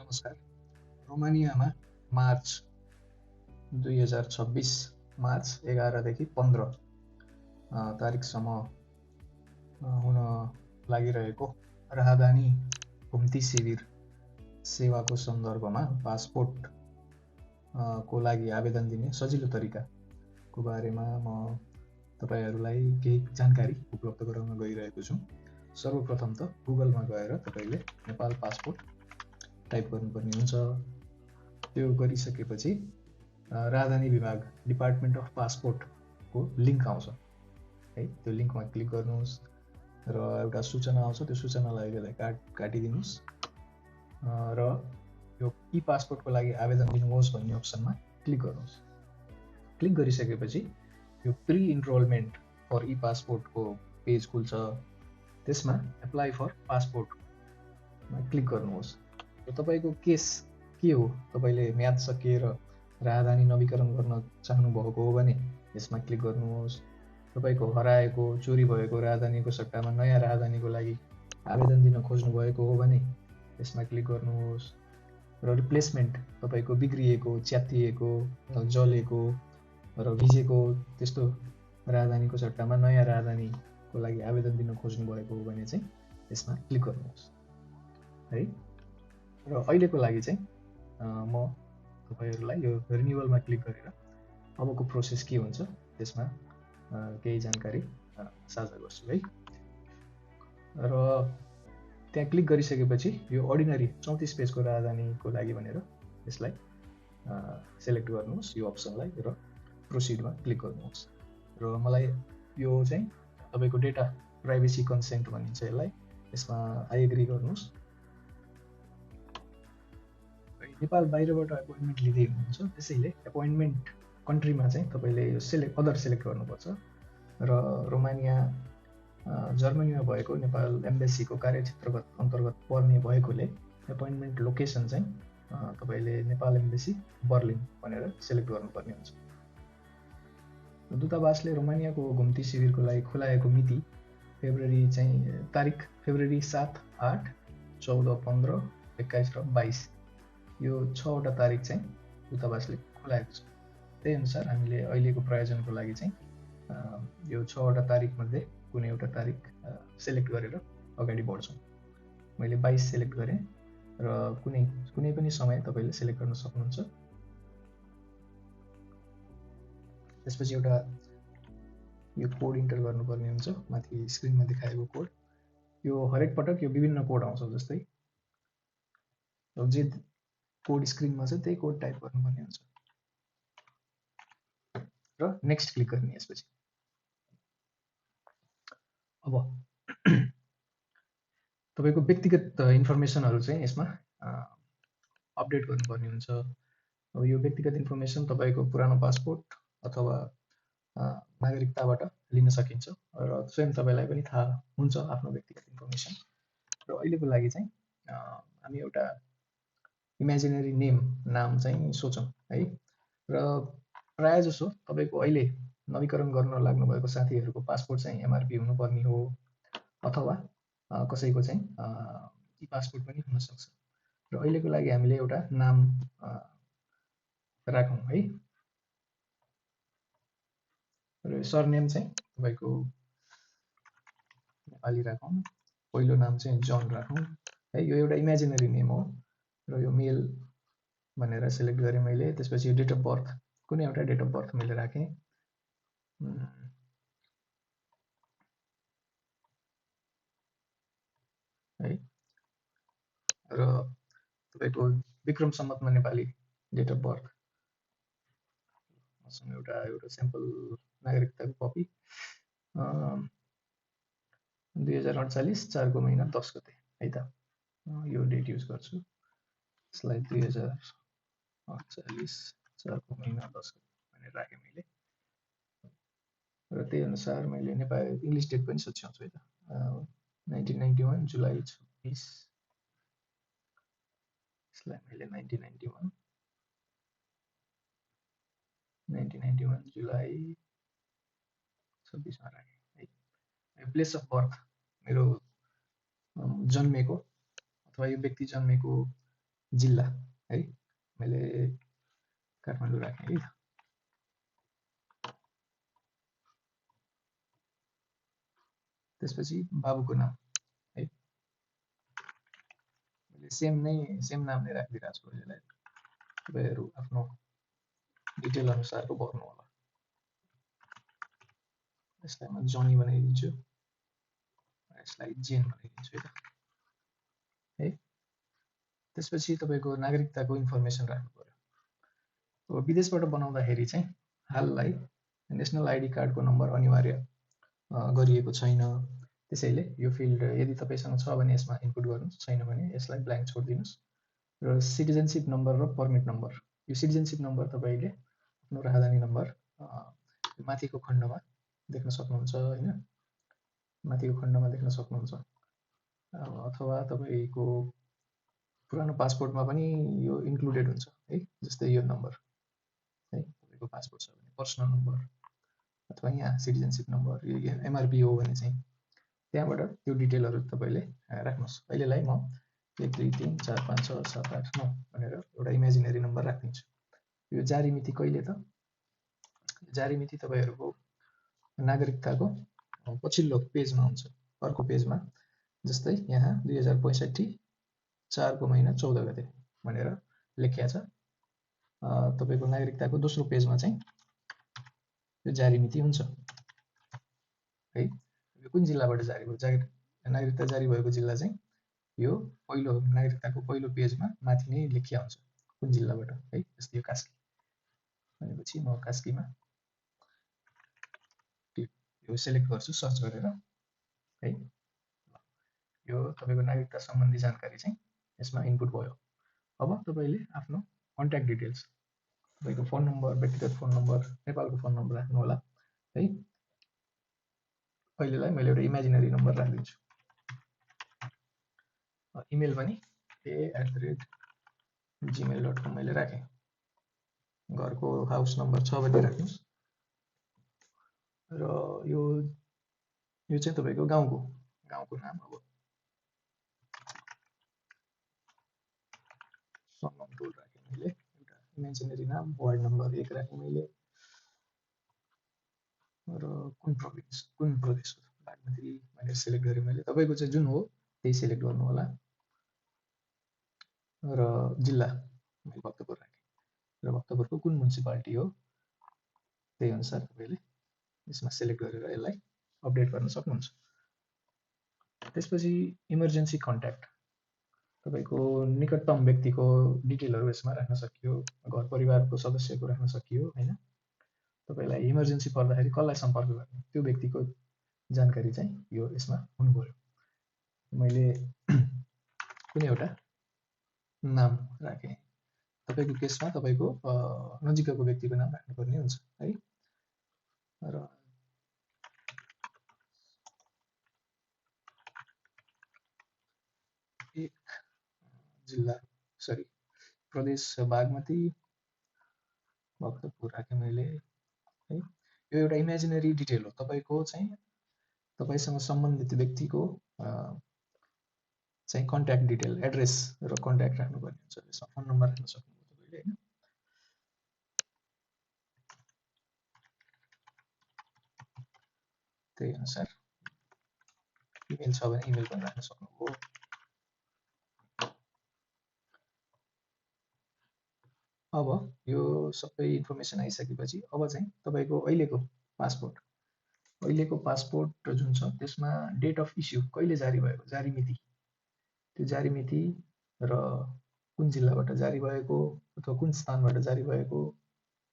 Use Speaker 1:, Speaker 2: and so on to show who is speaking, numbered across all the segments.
Speaker 1: नमस्कार। रोमानियामा March 2026 March 11 देखि 15 तारिकसम्म हुन लागिरहेको राहदानी घुम्ती शिविर सेवाको सन्दर्भमा पासपोर्ट को लागि आवेदन दिने सजिलो तरिकाको बारेमा म तपाईहरुलाई केही जानकारी उपलब्ध गराउन गइरहेको छु। सर्वप्रथम त गुगलमा गएर तपाईले नेपाल पासपोर्ट टाइप गर्नुपर्ने हुन्छ। त्यो गरिसकेपछि राजधानी विभाग डिपार्टमेन्ट अफ पासपोर्टको लिङ्क आउँछ है। त्यो लिङ्कमा क्लिक गर्नुहोस् र एउटा सूचना आउँछ। त्यो सूचनालाई अहिले काटिदिनुहोस् र यो ई पासपोर्टको लागि आवेदन दिनुहोस् भन्ने अप्सनमा क्लिक गर्नुहोस्। क्लिक गरिसकेपछि यो प्री इनरोलमेन्ट फर ई पासपोर्टको पेज खुल्छ। त्यसमा एप्लाई फर पासपोर्टमा क्लिक गर्नुहोस्। र तपाईको केस के हो? तपाईले म्याद सकिएर राजधानी नवीकरण गर्न चाहनु भएको हो भने यसमा क्लिक गर्नुहोस्। तपाईको हराएको, चोरी भएको राजधानीको सट्टामा नयाँ राजधानीको लागि आवेदन दिन खोज्नु भएको हो भने यसमा क्लिक गर्नुहोस्। र रिप्लेसमेन्ट तपाईको बिग्रिएको, च्यातिएको, जलेको र भिजेको त्यस्तो राजधानीको सट्टामा नयाँ राजधानीको लागि आवेदन दिन खोज्नु भएको हो भने चाहिँ यसमा क्लिक गर्नुहोस् है। र अहिलेको लागि चाहिँ म तपाईहरुलाई यो रिन्युअलमा क्लिक गरेर अबको प्रोसेस के हुन्छ त्यसमा केही जानकारी साझा गर्छु है। र त्यहाँ क्लिक गरिसकेपछि यो अर्डिनरी 34 पेजको राजधानीको लागि भनेर यसलाई सिलेक्ट गर्नुहोस् यो अप्सनलाई र प्रोसिडमा क्लिक गर्नुहोस्। र मलाई यो चाहिँ तपाईको डेटा प्राइभेसी कन्सेन्ट भनिन्छ यसलाई। यसमा आई एग्री गर्नुहोस्। नेपाल बाहिरबाट एपोइन्टमेन्ट लिँदै हुनुहुन्छ त्यसैले एपोइन्टमेन्ट कन्ट्रीमा चाहिँ तपाईले यो अदर सिलेक्ट गर्नुपर्छ। र रोमानिया जर्मनीमा भएको नेपाल एम्बेसीको कार्यक्षेत्रगत अन्तर्गत पर्ने भएकोले एपोइन्टमेन्ट लोकेसन चाहिँ तपाईले नेपाल एम्बेसी बर्लिन भनेर सिलेक्ट गर्नुपर्ने हुन्छ। दूतावासले रोमानियाको घुम्ती शिविरको लागि खुलाएको मिति फेब्रुअरी चाहिँ तारिक फेब्रुअरी 7, 8, 14, 15, 21 र 22 यो 6 वटा तारिक चाहिँ दूतावासले खुलाएको छ। त्यही अनुसार हामीले अहिलेको प्रयोजनको लागि चाहिँ यो 6 वटा तारिक मध्ये कुनै एउटा तारिक सिलेक्ट गरेर अगाडि बढ्छौँ। मैले 22 सिलेक्ट गरेँ र कुनै पनि समय तपाईले सिलेक्ट गर्न सक्नुहुन्छ। त्यसपछि एउटा यो कोड इन्टर गर्नुपर्ने हुन्छ माथि स्क्रिनमा देखाएको कोड। यो हरेक पटक यो विभिन्न कोड आउँछ। जस्तै जे कोड स्क्रिनमा छ त्यही कोड टाइप गर्नुपर्ने हुन्छ र नेक्स्ट क्लिक गर्ने यसपछि। अब तपाईको व्यक्तिगत इन्फर्मेसनहरु चाहिँ यसमा अपडेट गर्नुपर्ने हुन्छ। अब यो व्यक्तिगत इन्फर्मेसन तपाईको पुरानो पासपोर्ट अथवा नागरिकताबाट लिन सकिन्छ र स्वयं तपाईलाई पनि थाहा हुन्छ आफ्नो व्यक्तिगत इन्फर्मेसन। र अहिलेको लागि चाहिँ हामी एउटा इमेजिनरी नाम चाहिँ सोचौं है। र प्राय जसो तपाईको अहिले नवीकरण गर्न लाग्नु भएको साथीहरुको पासपोर्ट चाहिँ एमआरपी हुनुपर्ने हो अथवा कसैको चाहिँ ई पासपोर्ट पनि हुन सक्छ। र अहिलेको लागि हामीले एउटा नाम राखौं है। र सरनेम चाहिँ तपाईको नेपाली राखौं। पहिलो नाम चाहिँ जन राखौं है। यो एउटा इमेजिनरी नेम हो र यो मेल भनेर सिलेक्ट गरे मैले। त्यसपछि डेट अफ बर्थ कुनै एउटा डेट अफ बर्थ मैले राखे है। र तपाईको विक्रम सम्वतमा नेपाली डेट अफ बर्थ मसँग एउटा स्याम्पल नागरिकताको कपी 2048 4 को महिना 10 गते है त। यो डेट युज गर्छु। यसलाई 2048 4 को महिना 10 गते भनेर राखे मैले। र त्यही अनुसार मैले नेपाली इंग्लिश डेट पनि सच्याउँछु है त। 1991 जुलाई 26 यसलाई मैले 1991 जुलाई 26 मा राखे है। प्लेस अफ बर्थ मेरो जन्मेको अथवा यो व्यक्ति जन्मेको जिल्ला है, मैले काठमाडौँ राखेँ है। त्यसपछि बाबुको नाम है, मैले सेम नाम नै राखिदिइरहेको छु यसलाई। तपाईँहरू आफ्नो डिटेल अनुसारको भर्नु होला। यसलाई म जनी बनाइदिन्छु, यसलाई जेन बनाइदिन्छु है। त्यसपछि तपाईँको नागरिकताको इन्फर्मेसन राख्नु पर्यो। अब विदेशबाट बनाउँदाखेरि चाहिँ हाललाई नेसनल आइडी कार्डको नम्बर अनिवार्य गरिएको छैन। त्यसैले यो फिल्ड यदि तपाईँसँग छ भने यसमा इनपुट गर्नुहोस्, छैन भने यसलाई ब्ल्याङ्क छोडिदिनुहोस्। र सिटिजनसिप नम्बर र पर्मिट नम्बर, यो सिटिजनसिप नम्बर तपाईँले आफ्नो राहदानी नम्बर माथिको खण्डमा देख्न सक्नुहुन्छ होइन, माथिको खण्डमा देख्न सक्नुहुन्छ। अथवा तपाईँको पुरानो पासपोर्टमा पनि यो इन्क्लुडेड हुन्छ है, जस्तै यो नम्बर है, तपाईँको पासपोर्ट छ भने पर्सनल नम्बर अथवा यहाँ सिटिजनसिप नम्बर, यो एमआरपी हो भने चाहिँ त्यहाँबाट त्यो डिटेलहरू तपाईँले राख्नुहोस्। अहिलेलाई म 1 2 3 4 5 6 7 8 9 भनेर एउटा इमेजिनेरी नम्बर राखिदिन्छु। यो जारी मिति कहिले त, जारी मिति तपाईँहरूको नागरिकताको पछिल्लो पेजमा हुन्छ, अर्को पेजमा। जस्तै यहाँ 2065 4 को महिना 14 गते भनेर लेखिएको छ। तपाईँको नागरिकताको दोस्रो पेजमा चाहिँ यो जारी मिति हुन्छ है। यो कुन जिल्लाबाट जारी भयो, नागरिकता जारी भएको जिल्ला चाहिँ यो पहिलो नागरिकताको पहिलो पेजमा माथि नै लेखिया हुन्छ कुन जिल्लाबाट है। जस्तै यो कास्की भनेपछि म कास्कीमा यो सेलेक्ट गर्छु सर्च गरेर है। यो तपाईँको नागरिकता सम्बन्धी जानकारी चाहिँ यसमा इनपुट भयो। अब तपाईँले आफ्नो कन्ट्याक्ट डिटेल्स, तपाईँको फोन नम्बर, व्यक्तिगत फोन नम्बर, नेपालको फोन नम्बर राख्नु होला है। अहिलेलाई मैले एउटा इमेजिनरी नम्बर राखिदिन्छु। इमेल पनि a@gmail.com मैले राखेँ। घरको हाउस नम्बर 6 भने राख्नुहोस्। र यो चाहिँ तपाईँको गाउँको नाम। अब सनम टोल राखेँ मैले, एउटा इमेजिनरी नाम। वार्ड नम्बर 1 राखेँ मैले। र कुन प्रदेश हो, बागमती भनेर सेलेक्ट गरेँ मैले। तपाईँको चाहिँ जुन हो त्यही सेलेक्ट गर्नु होला। र जिल्ला मैले भक्तपुर राखेँ, र भक्तपुरको कुन म्युनिसिपालिटी हो त्यही अनुसार तपाईँले यसमा सेलेक्ट गरेर यसलाई अपडेट गर्न सक्नुहुन्छ। त्यसपछि इमर्जेन्सी कन्ट्याक्ट, तपाईँको निकटतम व्यक्तिको डिटेलहरू यसमा राख्न सकियो, घर परिवारको सदस्यको राख्न सकियो होइन। तपाईँलाई इमर्जेन्सी पर्दाखेरि कसलाई सम्पर्क गर्ने त्यो व्यक्तिको जानकारी चाहिँ यो यसमा हुनु पर्यो। मैले कुनै एउटा नाम राखेँ। तपाईँको केसमा तपाईँको नजिकको व्यक्तिको नाम राख्नुपर्ने हुन्छ है। र एक जिल्ला प्रदेश बागमती, भक्तपुर राखेँ मैले है। यो एउटा इमेजिनरी डिटेल हो, तपाईँको चाहिँ तपाईँसँग सम्बन्धित व्यक्तिको चाहिँ कन्ट्याक्ट डिटेल, एड्रेस र कन्ट्याक्ट राख्नुपर्ने हुन्छ। यसमा फोन नम्बर राख्न सक्नुहुन्छ तपाईँले होइन। त्यही अनुसार इमेल छ भने इमेल पनि राख्न सक्नुभयो। अब यो सबै इन्फर्मेसन आइसकेपछि अब चाहिँ तपाईँको अहिलेको पासपोर्ट जुन छ त्यसमा डेट अफ इस्यु कहिले जारी भएको, जारी मिति, त्यो जारी मिति र कुन जिल्लाबाट जारी भएको अथवा कुन स्थानबाट जारी भएको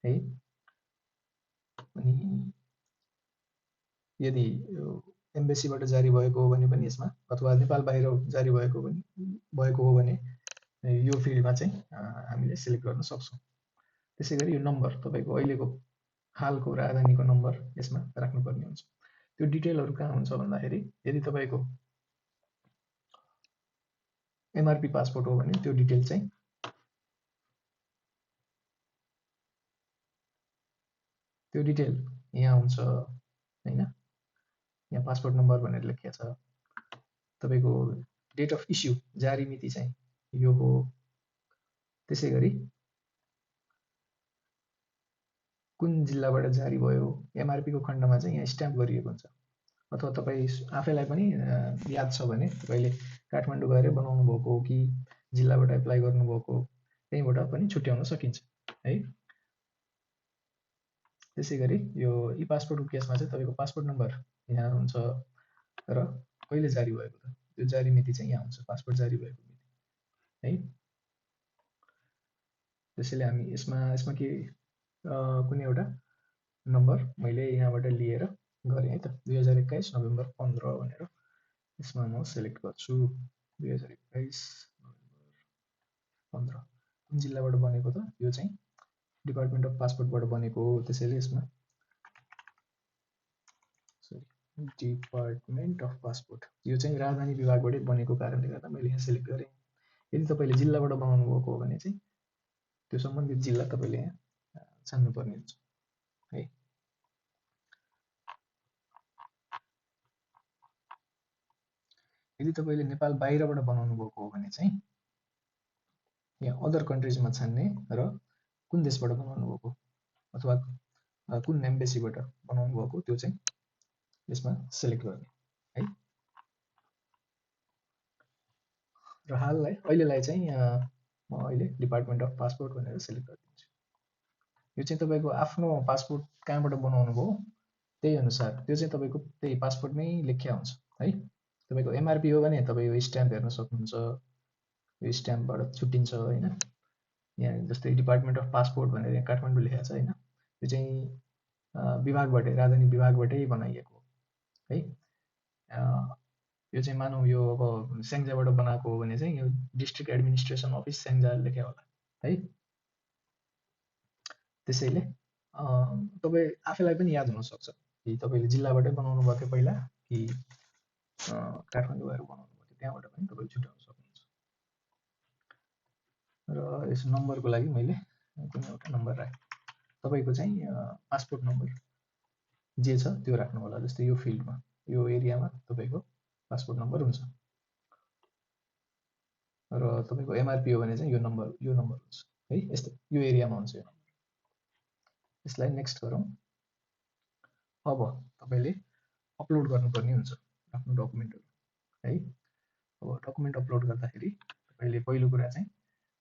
Speaker 1: है। अनि यदि एम्बेसीबाट जारी भएको हो भने पनि यसमा, अथवा नेपाल बाहिर जारी भएको हो भने यो फिल्डमा चाहिँ हामीले सिलेक्ट गर्न सक्छौँ। त्यसै गरी यो नम्बर तपाईँको अहिलेको हालको राजधानीको नम्बर यसमा राख्नुपर्ने हुन्छ। त्यो डिटेलहरू कहाँ हुन्छ भन्दाखेरि यदि तपाईँको एमआरपी पासपोर्ट हो भने त्यो डिटेल चाहिँ यहाँ हुन्छ हैन। यहाँ पासपोर्ट नम्बर भनेर लेखिएको छ। तपाईँको डेट अफ इस्यु, जारी मिति चाहिँ यो हो, त्यसै गरी कुन जिल्लाबाट जारी भयो एमआरपी को खण्डमा चाहिँ यहाँ स्ट्याम्प गरिएको हुन्छ अथवा तपाईँ आफैलाई पनि याद छ भने तपाईँले काठमाडौँ गएर बनाउनु भएको हो कि जिल्लाबाट एप्लाई गर्नुभएको त्यहीँबाट पनि छुट्याउन सकिन्छ है। त्यसै गरी यो ई पासपोर्टको केसमा चाहिँ तपाईँको पासपोर्ट नम्बर यहाँ हुन्छ र कहिले जारी भएको त त्यो जारी मिति चाहिँ यहाँ हुन्छ पासपोर्ट जारी भएको मिति है। त्यसैले हामी यसमा के कुनै एउटा नम्बर मैले यहाँबाट लिएर गरेँ है त 2021 नोभेम्बर 15 भनेर यसमा म सेलेक्ट गर्छु 2021 नोभेम्बर 15 कुन जिल्लाबाट बनेको त यो चाहिँ डिपार्टमेन्ट अफ पासपोर्टबाट बनेको हो त्यसैले यसमा डिपार्टमेन्ट अफ पासपोर्ट यो चाहिँ राजधानी विभागबाटै बनेको कारणले गर्दा मैले यहाँ सेलेक्ट गरेँ। यदि तपाईँले जिल्लाबाट बनाउनु भएको हो भने चाहिँ त्यो सम्बन्धित जिल्ला तपाईँले यहाँ छान्नुपर्ने हुन्छ है। यदि तपाईँले नेपाल बाहिरबाट बनाउनु भएको हो भने चाहिँ यहाँ अदर कन्ट्रिजमा छान्ने र कुन देशबाट बनाउनु भएको अथवा कुन एम्बेसीबाट बनाउनु भएको त्यो चाहिँ यसमा सेलेक्ट गर्ने है। र हाललाई अहिलेलाई चाहिँ म अहिले डिपार्टमेन्ट अफ पासपोर्ट भनेर सेलेक्ट गरिदिन्छु। यो चाहिँ तपाईँको आफ्नो पासपोर्ट कहाँबाट बनाउनु भयो त्यही अनुसार त्यो चाहिँ तपाईँको त्यही पासपोर्टमै लेख्या हुन्छ है। तपाईँको एमआरपी हो भने तपाईँ यो स्ट्याम्प हेर्न सक्नुहुन्छ, यो स्ट्याम्पबाट छुट्टिन्छ होइन। यहाँ जस्तै डिपार्टमेन्ट अफ पासपोर्ट भनेर यहाँ काठमाडौँ लेखेको छ होइन, यो चाहिँ विभागबाटै राजधानी विभागबाटै बनाइएको है। यो चाहिँ मानौँ यो अब स्याङ्जाबाट बनाएको हो भने चाहिँ यो डिस्ट्रिक्ट एडमिनिस्ट्रेसन अफिस स्याङ्जा लेख्या होला है। त्यसैले तपाईँ आफैलाई पनि याद हुनसक्छ कि तपाईँले जिल्लाबाटै बनाउनु भएको पहिला कि काठमाडौँ गएर बनाउनु भएको त्यहाँबाट पनि तपाईँले छुट्याउन सक्नुहुन्छ। र यस नम्बरको लागि मैले कुनै एउटा नम्बर राखेँ। तपाईँको चाहिँ पासपोर्ट नम्बर जे छ त्यो राख्नु होला। जस्तै यो फिल्डमा यो एरियामा तपाईँको पासपोर्ट नम्बर हुन्छ र तपाईँको एमआरपी हो भने चाहिँ यो नम्बर हुन्छ है। यस्तो यो एरियामा हुन्छ यो नम्बर। यसलाई नेक्स्ट गरौँ। अब तपाईँले अपलोड गर्नुपर्ने हुन्छ आफ्नो डकुमेन्टहरू है। अब डकुमेन्ट अपलोड गर्दाखेरि तपाईँले पहिलो कुरा चाहिँ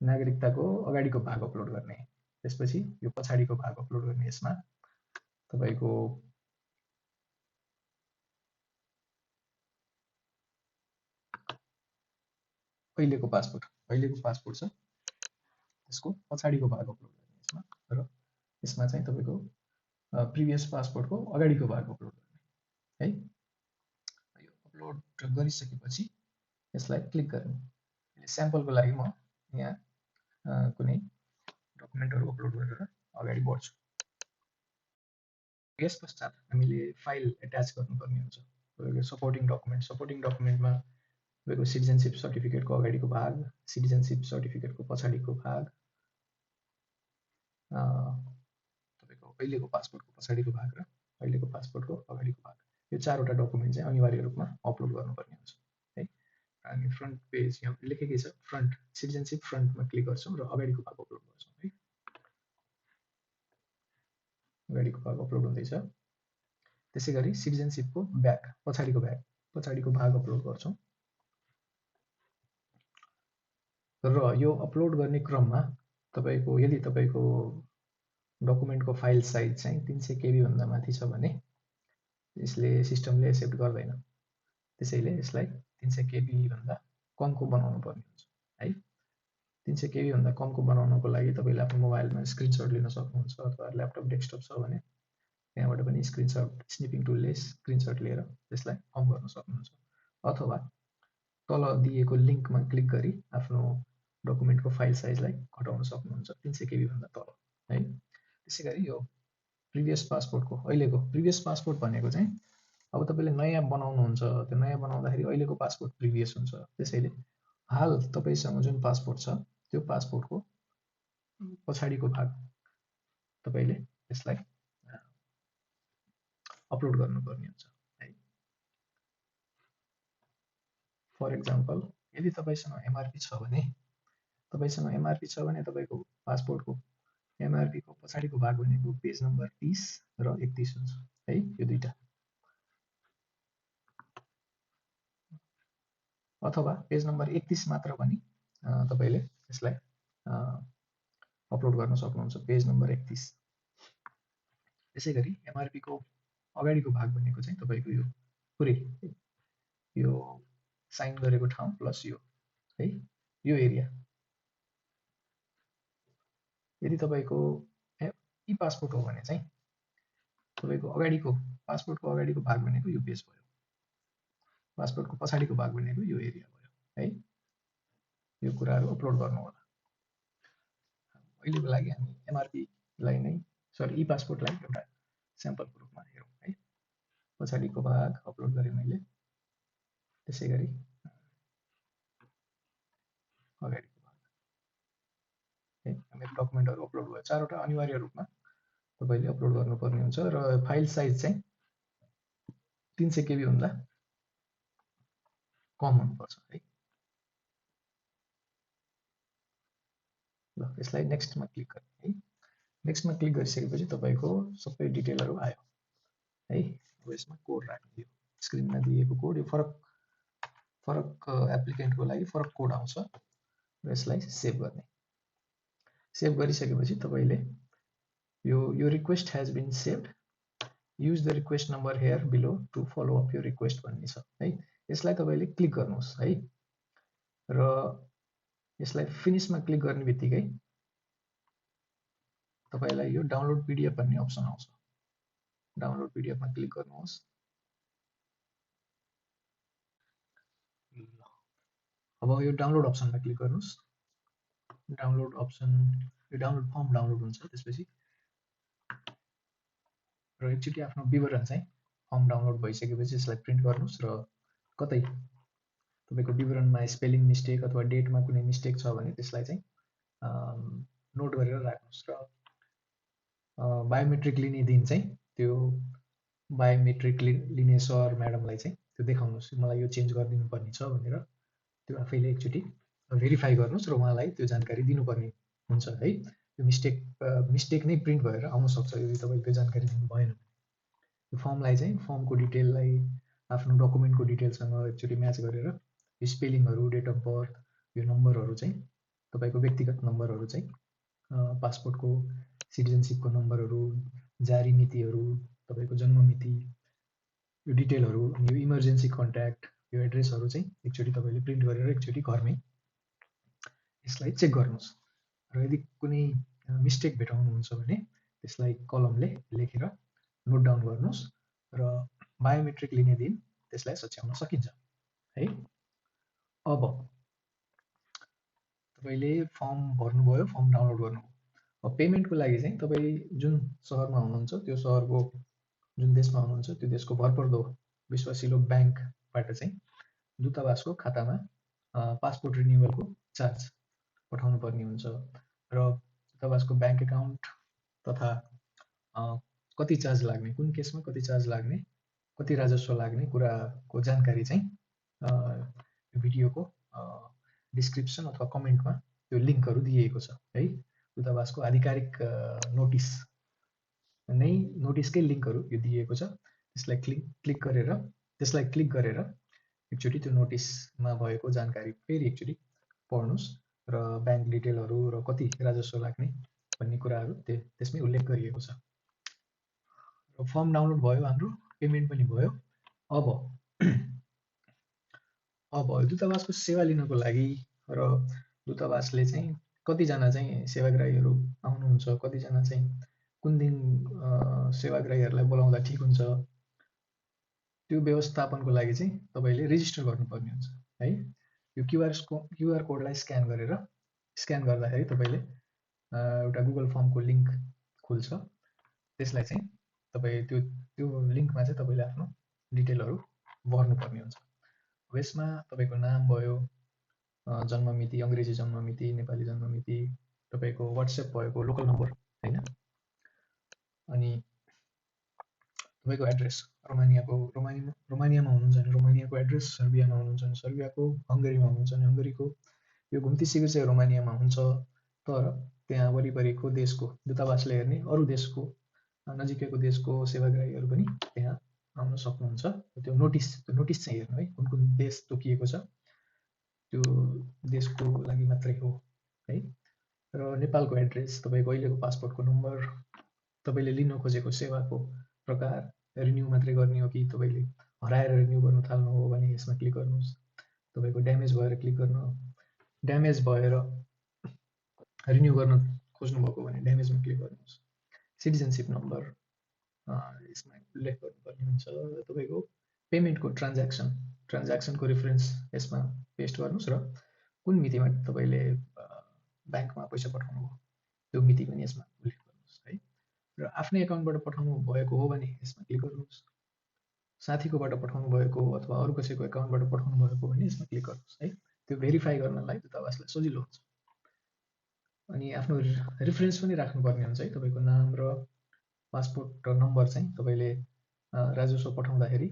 Speaker 1: नागरिकताको अगाडिको भाग अपलोड गर्ने, त्यसपछि यो पछाडिको भाग अपलोड गर्ने। यसमा तपाईँको अहिलेको पासपोर्ट छ त्यसको पछाडिको भाग अपलोड गर्ने यसमा। र यसमा चाहिँ तपाईँको प्रिभियस पासपोर्टको अगाडिको भाग अपलोड गर्ने है। यो अपलोड गरिसकेपछि यसलाई क्लिक गर्ने। स्याम्पलको लागि म यहाँ कुनै डकुमेन्टहरू अपलोड गरेर अगाडि बढ्छु। यस पश्चात हामीले फाइल एट्याच गर्नुपर्ने हुन्छ। सपोर्टिङ डकुमेन्टमा तपाईँको सिटिजनसिप सर्टिफिकेटको अगाडिको भाग, सिटिजनसिप सर्टिफिकेटको पछाडिको भाग, तपाईँको अहिलेको पासपोर्टको पछाडिको भाग र अहिलेको पासपोर्टको अगाडिको भाग, यो चारवटा डकुमेन्ट चाहिँ अनिवार्य रूपमा अपलोड गर्नुपर्ने हुन्छ है। हामी फ्रन्ट पेज यहाँ लेखेकै छ फ्रन्ट, सिटिजनसिप फ्रन्टमा क्लिक गर्छौँ र अगाडिको भाग अपलोड गर्छौँ है। अगाडिको भाग अपलोड हुँदैछ। त्यसै गरी सिटिजनसिपको ब्याक, पछाडिको भाग अपलोड गर्छौँ। र यो अपलोड गर्ने क्रममा तपाईँको यदि तपाईँको डकुमेन्टको फाइल साइज चाहिँ 300 KB भन्दा माथि छ भने यसले सिस्टमले एक्सेप्ट गर्दैन। त्यसैले यसलाई 300 KB भन्दा कमको बनाउनु पर्ने हुन्छ है। 300 KB भन्दा कमको बनाउनको लागि तपाईँले आफ्नो मोबाइलमा स्क्रिनसट लिन सक्नुहुन्छ अथवा ल्यापटप डेस्कटप छ भने त्यहाँबाट पनि स्क्रिनसट स्निपिङ टुलले स्क्रिनसट लिएर त्यसलाई कम गर्न सक्नुहुन्छ। अथवा तल दिएको लिङ्कमा क्लिक गरी आफ्नो डकुमेन्टको फाइल साइजलाई घटाउन सक्नुहुन्छ 300 KB भन्दा तल है। त्यसै गरी यो प्रिभियस पासपोर्टको अहिलेको प्रिभियस पासपोर्ट भनेको चाहिँ अब तपाईँले नयाँ बनाउनुहुन्छ, त्यो नयाँ बनाउँदाखेरि अहिलेको पासपोर्ट प्रिभियस हुन्छ। त्यसैले हाल तपाईँसँग जुन पासपोर्ट छ त्यो पासपोर्टको पछाडिको भाग तपाईँले यसलाई अपलोड गर्नुपर्ने हुन्छ है। फर एक्जाम्पल यदि तपाईँसँग एमआरपी छ भने तपाईसँग एमआरपी छ भने तपाईको पासपोर्टको एमआरपी को पछाडिको भाग भनेको पेज नम्बर 30 र 31 हुन्छ है, यो दुईटा। अथवा पेज नम्बर 31 मात्र पनि तपाईले यसलाई अपलोड गर्न सक्नुहुन्छ, पेज नम्बर 31। त्यसैगरी एमआरपी को अगाडिको भाग भनेको चाहिँ तपाईको यो पुरै यो साइन गरेको ठाउँ प्लस यो है, यो एरिया। यदि तपाईको ई पासपोर्ट हो भने चाहिँ तपाईको अगाडिको पासपोर्टको अगाडिको भाग भनेको यो पेज भयो, पासपोर्टको पछाडिको भाग भनेको यो एरिया भयो है। यो कुराहरू अपलोड गर्नु होला। अहिलेको लागि हामी एमआरपी लाई नै सरी ई पासपोर्टलाई एउटा स्याम्पलको रूपमा हेरौँ है। पछाडिको भाग अपलोड गरेँ मैले, त्यसैगरी अगाडिको भाग है। मेरो डकुमेन्टहरू अपलोड भयो, 4 वटा अनिवार्य रूपमा तपाईले अपलोड गर्नुपर्ने हुन्छ र फाइल साइज चाहिँ 300 KB भन्दा कम हुनुपर्छ है। ल यसलाई नेक्स्टमा क्लिक गर्ने है। नेक्स्टमा क्लिक गरिसकेपछि तपाईको सबै डिटेलहरू आयो है। अब यसमा कोड राख्ने, यो स्क्रिनमा दिएको कोड, यो फरक एप्लिकेन्टको लागि फरक कोड आउँछ र यसलाई सेभ गर्ने। सेभ गरिसकेपछि तपाईले यो request has been saved, use the request number here below to follow up your request भन्ने छ है। यसलाई तपाईले क्लिक गर्नुहोस् है र यसलाई फिनिशमा क्लिक गर्ने बित्तिकै तपाईलाई यो डाउनलोड पीडीएफ भन्ने अप्सन आउँछ। डाउनलोड पीडीएफमा क्लिक गर्नुहोस्। अब यो डाउनलोड अप्सनमा क्लिक गर्नुहोस्। डाउनलोड अप्सन, यो डाउनलोड फर्म डाउनलोड हुन्छ। त्यसपछि र एकचोटि आफ्नो विवरण चाहिँ फर्म डाउनलोड भइसकेपछि यसलाई प्रिन्ट गर्नुहोस् र कतै तपाईको विवरणमा स्पेलिङ मिस्टेक अथवा डेटमा कुनै मिस्टेक छ भने त्यसलाई चाहिँ नोट गरेर राख्नुहोस् र बायोमेट्रिक लिने दिन चाहिँ त्यो बायोमेट्रिक लिने सर म्याडमलाई चाहिँ त्यो देखाउनुहोस्, मलाई यो चेन्ज गरिदिनु पर्ने छ भनेर त्यो आफैले एकचोटि भेरिफाई गर्नुहोस् र उहाँलाई त्यो जानकारी दिनुपर्ने हुन्छ है। त्यो मिस्टेक नै प्रिन्ट भएर आउन सक्छ यदि तपाईले त्यो जानकारी दिनु भएन। यो फर्मलाई चाहिँ फर्मको डिटेललाई आफ्नो डकुमेन्टको डिटेलसँग एकचोटि म्याच गरेर स्पेलिङहरू, डेट अफ बर्थ, यो नम्बरहरू चाहिँ तपाईको व्यक्तिगत नम्बरहरू चाहिँ पासपोर्टको सिटिजनशिपको नम्बरहरू, जारी मितिहरू, तपाईको जन्म मिति, यो डिटेलहरू, यो इमर्जेन्सी कन्ट्याक्ट, यो एड्रेसहरू चाहिँ एकचोटि तपाईले प्रिन्ट गरेर एकचोटि घरमै यसलाई चेक गर्नुहोस् र यदि कुनै मिस्टेक भेटाउनुहुन्छ भने त्यसलाई कलमले लेखेर नोट डाउन गर्नुहोस् र बायोमेट्रिक लिने दिन त्यसलाई सच्याउन सकिन्छ है। अब तपाईले फर्म भर्नुभयो, फर्म डाउनलोड गर्नुभयो। अब पेमेन्टको लागि चाहिँ तपाई जुन सहरमा हुनुहुन्छ त्यो सहरको, जुन देशमा हुनुहुन्छ त्यो देशको भरपर्दो विश्वासिलो ब्याङ्कबाट चाहिँ दूतावासको खातामा पासपोर्ट रिन्युअलको चार्ज पठाउनु पर्ने हुन्छ र दूतावासको ब्याङ्क एकाउन्ट तथा कति चार्ज लाग्ने, कुन केसमा कति चार्ज लाग्ने, कति राजस्व लाग्ने कुराको जानकारी चाहिँ भिडियोको डिस्क्रिप्सन अथवा कमेन्टमा त्यो लिङ्कहरू दिएको छ है। दूतावासको आधिकारिक नोटिसकै लिङ्कहरू यो दिएको छ। त्यसलाई क्लिक गरेर एकचोटि त्यो नोटिसमा भएको जानकारी फेरि एकचोटि पढ्नुहोस् र ब्याङ्क डिटेलहरू र कति राजस्व लाग्ने भन्ने कुराहरू त्यसमै उल्लेख गरिएको छ। र फर्म डाउनलोड भयो, हाम्रो पेमेन्ट पनि भयो। अब दूतावासको सेवा लिनको लागि र दूतावासले चाहिँ कतिजना चाहिँ सेवाग्राहीहरू आउनुहुन्छ, कतिजना चाहिँ कुन दिन सेवाग्राहीहरूलाई बोलाउँदा ठिक हुन्छ, त्यो व्यवस्थापनको लागि चाहिँ तपाईले रेजिस्टर गर्नुपर्ने हुन्छ है। यो क्युआर कोडलाई स्क्यान गर्दाखेरि तपाईले एउटा गुगल फर्मको लिङ्क खुल्छ। त्यसलाई चाहिँ तपाई त्यो लिङ्कमा चाहिँ तपाईले आफ्नो डिटेलहरू भर्नुपर्ने हुन्छ। यसमा तपाईको नाम भयो, जन्ममिति, अंग्रेजी जन्ममिति, नेपाली जन्ममिति, तपाईको व्हाट्सएप भएको लोकल नम्बर हैन, अनि तपाईको एड्रेस, रोमानियामा हुनुहुन्छ भने रोमानियाको एड्रेस, सर्बियामा हुनुहुन्छ भने सर्बियाको, हंगरीमा हुनुहुन्छ भने हंगरीको यो घुम्ती शिविर चाहिँ रोमानियामा हुन्छ, तर त्यहाँ वरिपरिको देशको दूतावासले हेर्ने अरू देशको नजिकैको देशको सेवाग्राहीहरू पनि त्यहाँ आउन सक्नुहुन्छ। त्यो नोटिस चाहिँ हेर्नु है, कुन कुन देश तोकिएको छ त्यो देशको लागि मात्रै हो है। र नेपालको एड्रेस, तपाईँको अहिलेको पासपोर्टको नम्बर, तपाईँले लिन खोजेको सेवाको प्रकार, रिन्यू मात्रै गर्ने हो कि तपाईँले हराएर रिन्यू गर्न थाल्नु हो भने यसमा क्लिक गर्नुहोस्। तपाईँको ड्यामेज भएर क्लिक गर्नु, ड्यामेज भएर रिन्यू गर्न खोज्नुभएको भने ड्यामेजमा क्लिक गर्नुहोस्। सिटिजनसिप नम्बर यसमा उल्लेख गर्नुपर्ने हुन्छ। तपाईँको पेमेन्टको ट्रान्ज्याक्सनको रेफरेन्स यसमा पेस्ट गर्नुहोस् र कुन मितिमा तपाईँले ब्याङ्कमा पैसा पठाउनु हो त्यो मिति पनि यसमा उल्लेख गर्नुहोस् है। र आफ्नै एकाउन्टबाट पठाउनु भएको हो भने यसमा क्लिक गर्नुहोस्। साथीकोबाट पठाउनु भएको अथवा अरू कसैको एकाउन्टबाट पठाउनु भएको भने यसमा क्लिक गर्नुहोस् है। त्यो भेरिफाई गर्नलाई दूतावासलाई सजिलो हुन्छ। अनि आफ्नो रेफरेन्स पनि राख्नुपर्ने हुन्छ है। तपाईँको नाम र पासपोर्ट नम्बर चाहिँ तपाईँले राजस्व पठाउँदाखेरि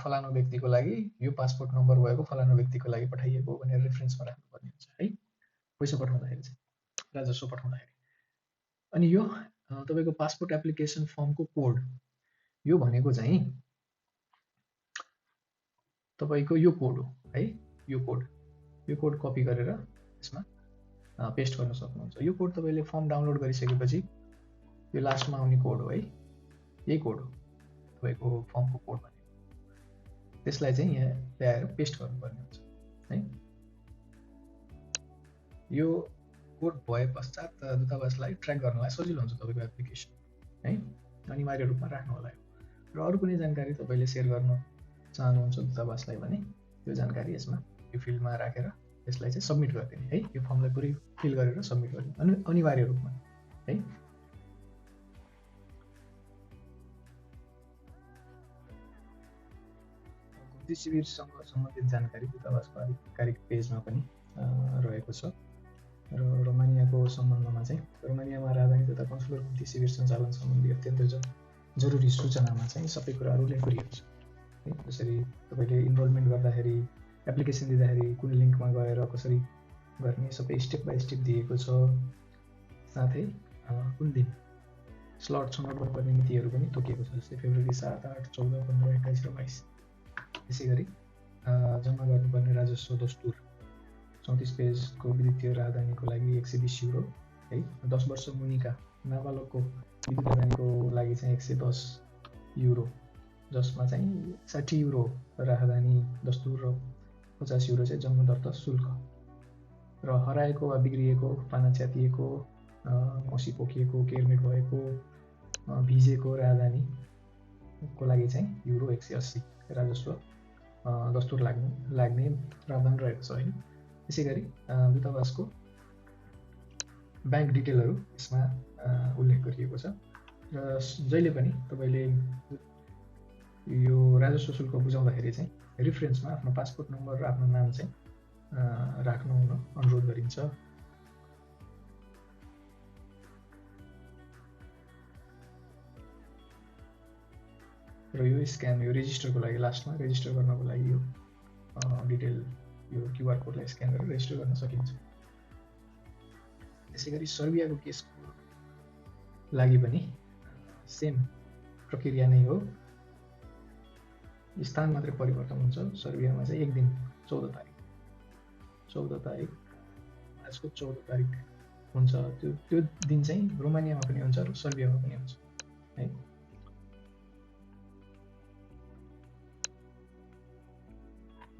Speaker 1: फलानु व्यक्तिको लागि यो पासपोर्ट नम्बर भएको फलानु व्यक्तिको लागि पठाइएको भनेर रेफरेन्समा राख्नुपर्ने हुन्छ है, पैसा पठाउँदाखेरि चाहिँ, राजस्व पठाउँदाखेरि। अनि यो तपाईँको पासपोर्ट एप्लिकेसन फर्मको कोड, यो भनेको चाहिँ तपाईँको यो कोड हो है। यो कोड कपी गरेर यसमा पेस्ट गर्न सक्नुहुन्छ। यो कोड तपाईँले फर्म डाउनलोड गरिसकेपछि यो लास्टमा आउने कोड हो है, यही कोड हो तपाईँको फर्मको कोड भनेको। त्यसलाई चाहिँ यहाँ ल्याएर पेस्ट गर्नुपर्ने हुन्छ है। यो कोड भए पश्चात दूतावासलाई ट्र्याक गर्नलाई सजिलो हुन्छ तपाईँको एप्लिकेसन है। अनिवार्य रूपमा राख्नु होला। र अरू कुनै जानकारी तपाईँले सेयर गर्न चाहनुहुन्छ दूतावासलाई भने यो जानकारी यसमा यो फिल्डमा राखेर यसलाई चाहिँ सबमिट गरिदिने है। यो फर्मलाई पुरै फिल गरेर सबमिट गर्ने अनिवार्य रूपमा है। घुम्ती शिविरसँग सम्बन्धित जानकारी दूतावासको आधिकारिक पेजमा पनि रहेको छ। र रोमानियाको सम्बन्धमा चाहिँ रोमानियामा राजधानी तथा कन्सुलर घुम्ती शिविर सञ्चालन सम्बन्धी अत्यन्त जरुरी सूचनामा चाहिँ सबै कुराहरू उल्लेख गरिएको छ है। जसरी तपाईँले इनरोलमेन्ट गर्दाखेरि, एप्लिकेसन दिँदाखेरि कुन लिङ्कमा गएर कसरी गर्ने सबै स्टेप बाई स्टेप दिएको छ। साथै कुन दिन स्लट छनौट गर्नुपर्ने मितिहरू पनि तोकिएको छ, जस्तै फेब्रुअरी 7, 8, 14, 15, 21 र 22। त्यसै गरी जम्मा गर्नुपर्ने राजस्व दस्तुर 34 पेजको विद्युतीय राजधानीको लागि 120 युरो है। 10 वर्ष मुनिका नाबालकको विद्युत राजधानीको लागि चाहिँ 110 युरो, जसमा चाहिँ 60 युरो राजधानी दस्तुर र 50 युरो चाहिँ जन्म दर्ता शुल्क। र हराएको वा बिग्रिएको, पाना च्यातिएको, मसी पोखिएको, केयरमेट भएको, भिजेको राजधानीको लागि चाहिँ युरो 180 राजस्व दस्तुर लाग्ने प्रावधान रहेको छ होइन। त्यसै गरी दूतावासको ब्याङ्क डिटेलहरू यसमा उल्लेख गरिएको छ। र जहिले पनि तपाईँले यो राजस्व शुल्क बुझाउँदाखेरि चाहिँ रेफरेन्समा आफ्नो पासपोर्ट नम्बर र आफ्नो नाम चाहिँ राख्नु हुन अनुरोध गरिन्छ। र यो स्क्यान, यो रेजिस्टरको लागि लास्टमा रेजिस्टर गर्नको लागि यो डिटेल, यो क्युआर कोडलाई स्क्यान गरेर रेजिस्टर गर्न सकिन्छ। त्यसै गरी सर्बियाको केसको लागि पनि सेम प्रक्रिया नै हो। स्थान मात्रै परिवर्तन हुन्छ। सर्बियामा चाहिँ एक दिन 14 तारिक मार्चको 14 तारिक हुन्छ। त्यो दिन चाहिँ रोमानियामा पनि हुन्छ र सर्बियामा पनि हुन्छ है।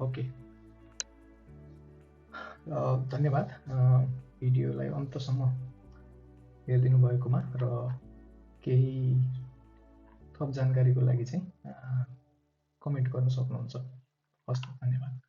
Speaker 1: ओके, धन्यवाद भिडियोलाई अन्तसम्म हेरिदिनु भएकोमा। र केही थप जानकारीको लागि चाहिँ कमेन्ट गर्न सक्नुहुन्छ। हस्, धन्यवाद।